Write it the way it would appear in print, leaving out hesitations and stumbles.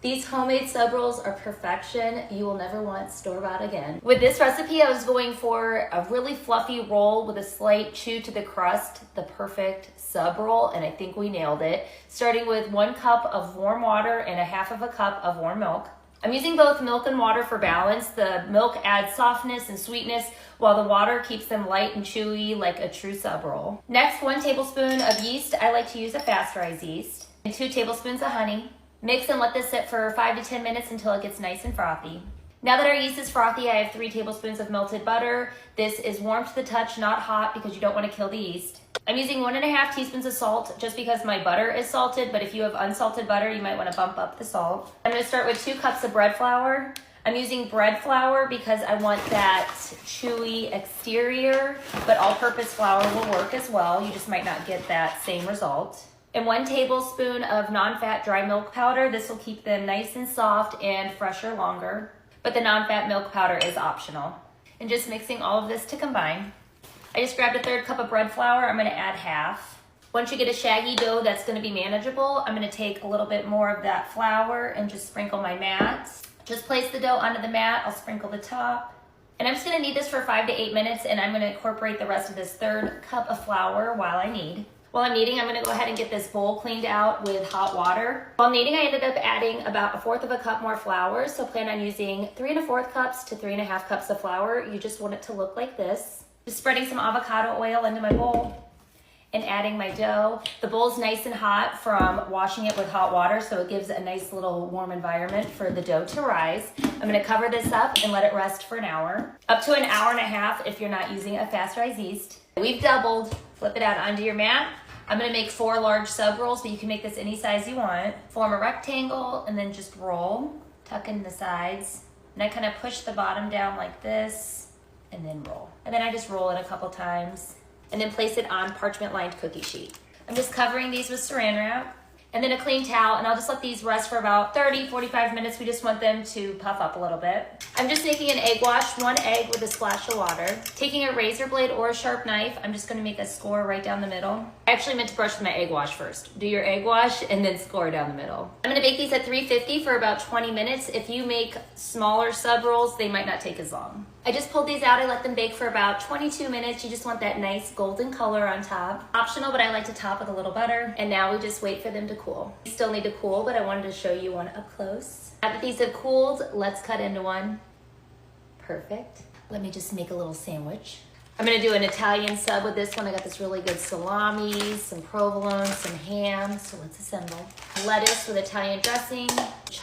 These homemade sub rolls are perfection. You will never want store-bought again. With this recipe, I was going for a really fluffy roll with a slight chew to the crust, the perfect sub roll, and I think we nailed it. Starting with 1 cup of warm water and 1/2 cup of warm milk. I'm using both milk and water for balance. The milk adds softness and sweetness, while the water keeps them light and chewy like a true sub roll. Next, 1 tablespoon of yeast. I like to use a fast rise yeast. And 2 tablespoons of honey. Mix and let this sit for 5 to 10 minutes until it gets nice and frothy. Now that our yeast is frothy, I have 3 tablespoons of melted butter. This is warm to the touch, not hot, because you don't want to kill the yeast. I'm using 1½ teaspoons of salt just because my butter is salted, but if you have unsalted butter, you might want to bump up the salt. I'm going to start with 2 cups of bread flour. I'm using bread flour because I want that chewy exterior, but all-purpose flour will work as well. You just might not get that same result. And 1 tablespoon of non-fat dry milk powder. This will keep them nice and soft and fresher longer, but the non-fat milk powder is optional. And just mixing all of this to combine. I just grabbed a 1/3 cup of bread flour. I'm gonna add 1/2. Once you get a shaggy dough that's gonna be manageable, I'm gonna take a little bit more of that flour and just sprinkle my mat. Just place the dough onto the mat. I'll sprinkle the top. And I'm just gonna knead this for 5 to 8 minutes, and I'm gonna incorporate the rest of this 1/3 cup of flour while I knead. While I'm kneading, I'm gonna go ahead and get this bowl cleaned out with hot water. While kneading, I ended up adding about 1/4 cup more flour, so plan on using 3 1/4 cups to 3 1/2 cups of flour. You just want it to look like this. Just spreading some avocado oil into my bowl and adding my dough. The bowl's nice and hot from washing it with hot water, so it gives a nice little warm environment for the dough to rise. I'm gonna cover this up and let it rest for an hour. Up to an hour and a half if you're not using a fast rise yeast. We've doubled. Flip it out onto your mat. I'm gonna make 4 large sub rolls, but you can make this any size you want. Form a rectangle and then just roll. Tuck in the sides. And I kind of push the bottom down like this and then roll. And then I just roll it a couple times and then place it on parchment lined cookie sheet. I'm just covering these with saran wrap and then a clean towel, and I'll just let these rest for about 30, 45 minutes. We just want them to puff up a little bit. I'm just making an egg wash, 1 egg with a splash of water. Taking a razor blade or a sharp knife, I'm just gonna make a score right down the middle. I actually meant to brush with my egg wash first. Do your egg wash and then score down the middle. I'm gonna bake these at 350 for about 20 minutes. If you make smaller sub rolls, they might not take as long. I just pulled these out. I let them bake for about 22 minutes. You just want that nice golden color on top. Optional, but I like to top with a little butter. And now we just wait for them to cool. They still need to cool, but I wanted to show you one up close. Now that these have cooled, let's cut into one. Perfect. Let me just make a little sandwich. I'm gonna do an Italian sub with this one. I got this really good salami, some provolone, some ham, so let's assemble. Lettuce with Italian dressing,